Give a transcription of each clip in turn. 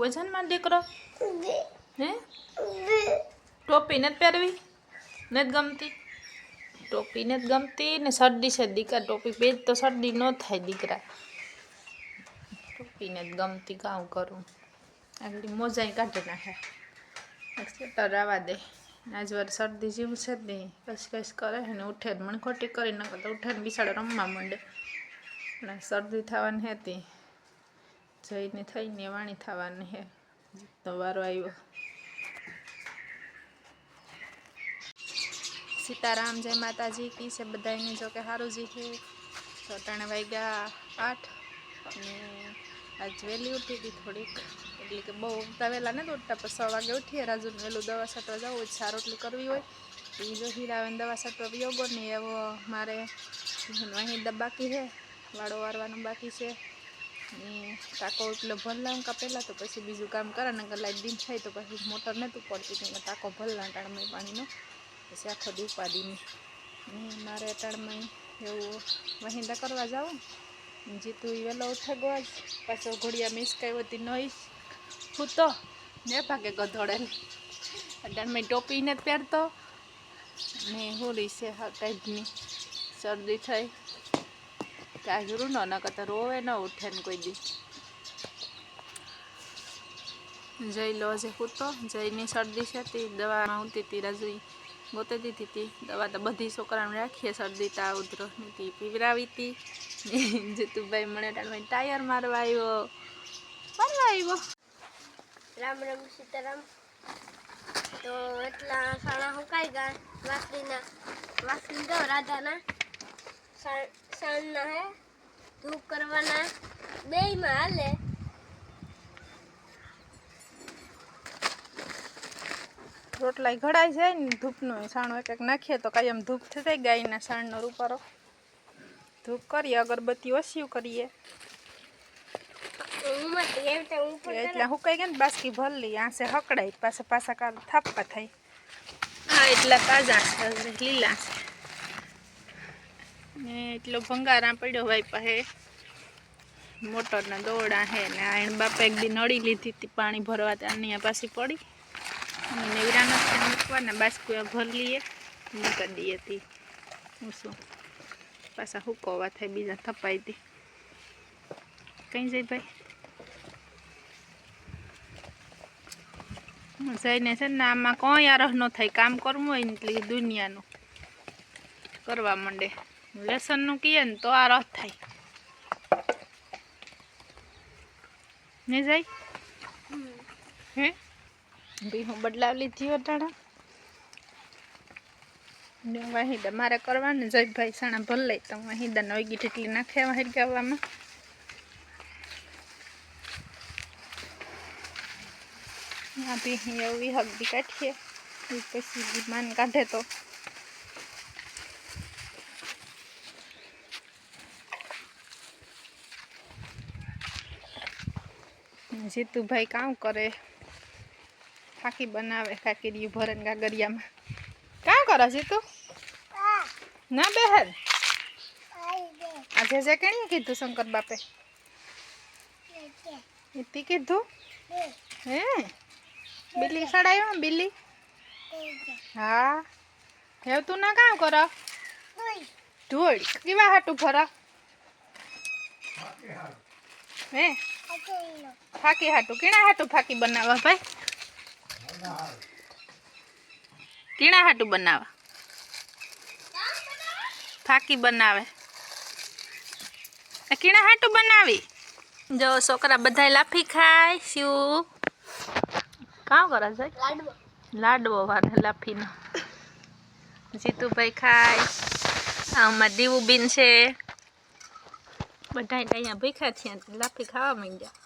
વજનમાં દીકરો હે ટોપી નથી પહેરવી, નથી ગમતી ટોપી, નથી ગમતી ને શરદી છે દીકરા, ટોપી પહેર તો શરદી ન થાય દીકરા, ટોપી નથી ગમતી, કામ કરું આગળ મોજાઈ કાઢી નાખે, સ્વેટર આવવા દે, આજ વાર શરદી જેવું છે જ નહીં, કશ કરે ને ઉઠે મને ખોટી કરી નાખે તો ઉઠે ને બિસાડો રમવા માંડે, શરદી થવાની હતી જઈને થઈને વાણી થવાની હે, તો વારો આવ્યો. સીતારામ, જય માતાજી, કી છે બધાને, જો કે સારું જી છે. તો 3 વાગ્યા 8 અને આજ વહેલી ઉઠી હતી થોડીક, એટલે કે બહુ ઉઠતા વહેલા નથી ઉઠતા, પણ 6 વાગે ઉઠીએ. રાજુને વહેલું દવા છાંટવા જવું જ, સાર રોટલી કરવી હોય એ જો હીરાને દવા છાંટવા યોગો નહીં, એવો મારે અહીં બાકી છે, વાળો વારવાનું બાકી છે ને ટાંકો એટલે ભરલાં પહેલાં, તો પછી બીજું કામ કરે ને લાઈટ ડીમ થાય તો પછી મોટર નહોતું પડતી, તેમાં ટાંકો ભરલાં ટાણમાં પાણીનો, પછી આખો દી ઉપાડીને ને મારે અટાણમાં એવું વહિંદા કરવા જાઉં, જીતું એ વહેલો ઉઠે ગયો, પાછો ઘોડિયા મિસ કઈ હોતી નહીં હૂતો ને ભાગે ગધોડેલી, અટાણમાં ટોપી નથી પહેરતો ને હોરી છે હા ટાઈપની શરદી થઈ, કાંઈ જરૂર ન કરતા રોવે ન ઉઠે ને કોઈ દી. જઈ લો જે હૂતો, જઈની શરદી છે તે દવામાં ઉઠતી હતી, રાજુ ગોતે દીધી હતી દવા, તો બધી છોકરાને રાખીએ શરદી તાવ ઉધરસની હતી, પીવરાવી હતી. જીતુભાઈ મને ટાયર મારવા આવ્યો. રામ રામ સીતારામ. તો એટલા સાણા હુકાઈ ગયા વાસળી દો રાધાના સાણના હે ધૂપ કરવાના, બેયમાં હાલે. રોટલા ઘડાઈ જાય ને ધૂપનો સાણો એક એક નાખીએ તો કાયમ ધૂપ થઈ જાય, ગાયના સાણનો રૂપારો ધૂપ કરીએ, અગરબત્તી ઓછી કરીએ એટલે હુકાઈ ગયા ને બાસકી ભર લઈએ, આંસે હકડાય પાછા થાપા થાય. હા એટલા તાજા છે, લીલા છે ને એટલો ભંગારા પડ્યો હોય પાસે મોટરના દોડા હે ને આણ બાપા એક દી નળી લીધી હતી પાણી ભરવા, ત્યાં પાછી પડી નેવરાના મૂકવાના બાસ્કુયા ભર લઈએ મૂકી દઈએ હતી, હું શું પાછા હુકવવા થાય બીજા થપાઈ હતી. કઈ જાય ભાઈ જઈને છે ને આમાં કોઈ આરહ ન થાય, કામ કરવું હોય ને એટલે દુનિયાનું કરવા માંડે, લેસનનું કહીએ ને તો આરહ થાય ને જાય હે બી હું બદલાવ લીધી અટાણા ને વાહિદા મારે કરવાનું, જયભાઈ સાણા ભર લઈ તો વાહિદા નવી ઢેટલી નાખે હરગાવવામાં. બી એવી હગદી કાઢીએ પછી માન કાઢે તો જીતુભાઈ કામ કરે, ખાખી બનાવે, ખાખીરિયું ભરે ને ગાગરિયામાં. કામ કરો જીતુ ના બેહેર આજે જે કેણી કીધું શંકર બાપે ઇતિ કીધું હે બિલ્લી સડાયો બિલ્લી હા હેવ તું ના કામ કરો ધૂળ કેવા હાટું ભરા હે ફાકી હાટું કેણા હાટું ફાકી બનાવવા ભાઈ, કેણા હાટું બનાવવા ફાકી બનાવે કેણા હાટું બનાવી. જો છોકરા બધા લાફી ખાય શું કામ કરે છે લાડવો વારે લાફીનો, જીતુભાઈ ખાય, આમાં દીવુબીન છે, બધા અહીંયા ભીખા થયા લાફી ખાવા માંડ્યા.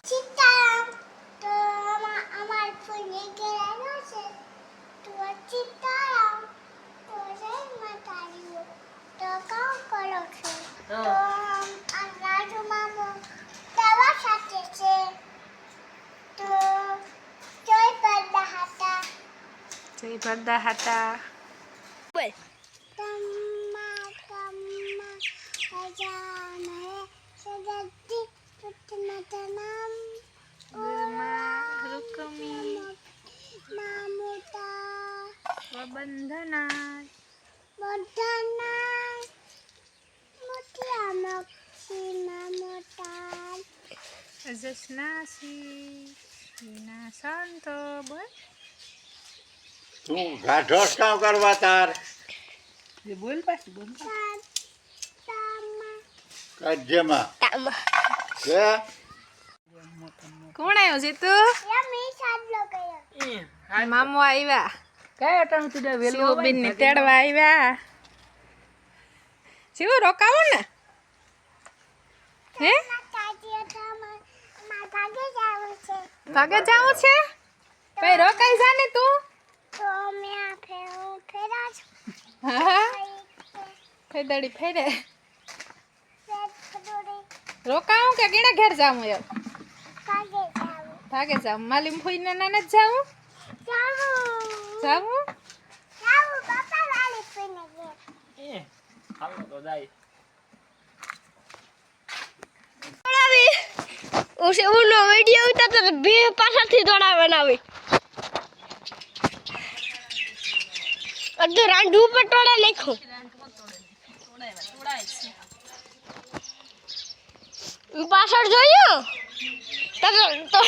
જય ભરદા હતા બોલ ગુરમા રૂકમી વબંધના અજસ્નાસી વિના સંતો બોલ તું ગાઢોસ કામ કરવા તાર બોલ પાછી બોલ રાજ્યમાં કે કોણ આવ્યો છે તું મામો આવ્યા કઈ અટાણું તું શિવબેન ને તેડવા આવ્યા શિવ રોકાવો ને હે ભાગે જાવું છે ભાઈ રોકાઈ જા ને તું હા ફેદડી ફેરે રોકાવું કે કેના ઘેર જાવું એમ ભાગે જાવું માલીમ ફોઈને નાને જ જાવું જાવું उसे उनो वीडियो उतारता तो बे पाछळથી દોડા બનાવી અડધો રાંડુ ઉપર ટોળા લેખો પાછળ જોયો તો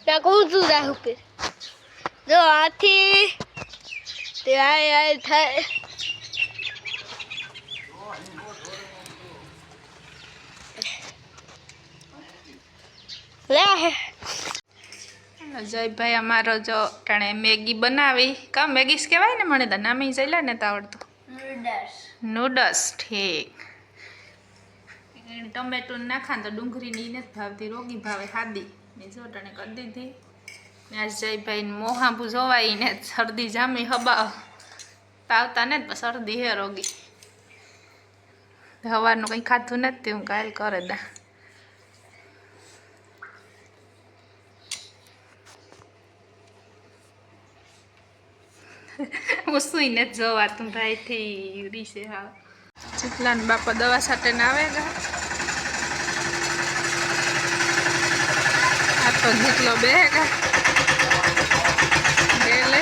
ત્યાં કહું છું રાહુ કે જો હાથી તે આય થાય જયભાઈ અમારો જો ટાણે મેગી બનાવી કા મેગીસ કહેવાય ને મને તો નામે જઈલા ને તો આવડતું નૂડલ્સ ઠીક ટમેટું નાખા તો ડુંગળીની નથી ભાવતી રોગી ભાવે ખાધી ને જો ટાણે કરી દીધી ને આજ જયભાઈને મોહાંબુ જોવાય ને શરદી જામી હબા તાવતા ને તો શરદી હે રોગી સવારનું કંઈ ખાધું નથી હું કાલ કરે દા હું સુઈને જ જોવાતું ભાઈથી રીસે હા ચીકલા ને બાપા દવા સાથે ને આવે ગા આ તો જેટલો બે ગા ગેલે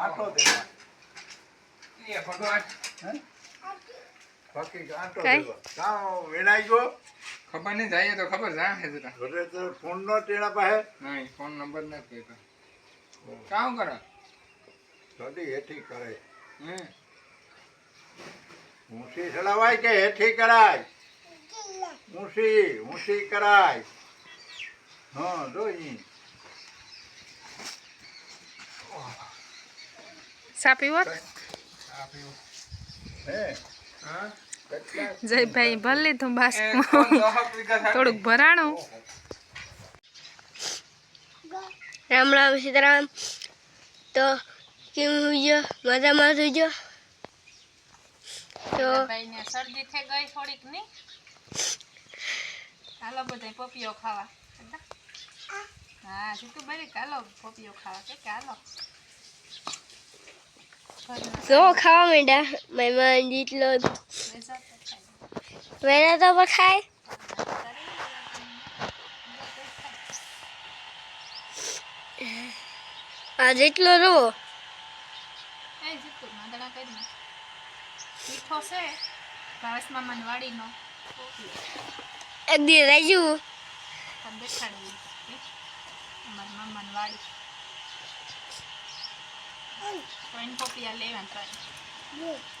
આટો દેવા બાકી આટો દેવા કાં વેણાઈ ગયો ખબર નહીં જાય તો ખબર જા હે જરા ઘરે તો ફોન નો ટેણા પાસે નહીં ફોન નંબર નથી તો કામ કરે સદી હેઠી કરે હે ઊંચી ચડાવાય કે હેઠી કરાય ઊંચી કરાય હા જોઈ સા પીવો હે હા જયભાઈ ભલે લીધું બાસ થોડુંક ભરાણું રામ રામ સીતારામ તો કેમ હુજો મજામાં હુજો તો ભાઈને શરદી થઈ ગઈ થોડીક ની હાલો બધા પપીઓ ખાવા હા સીતું ભાઈ ચાલો પપીઓ ખાવા કે હાલો જો ખાવા માંડ્યા મહેમાન જેટલો વેલા તો ખાય આ જેટલો રો એ જીતું માદડા કરી મીઠો છે ભાવેશ મામાની વાડીનો એક દી રાજુ દેખાડી અમારા મામાની વાડી ત્રણ પપિયા લેવા ત્રણ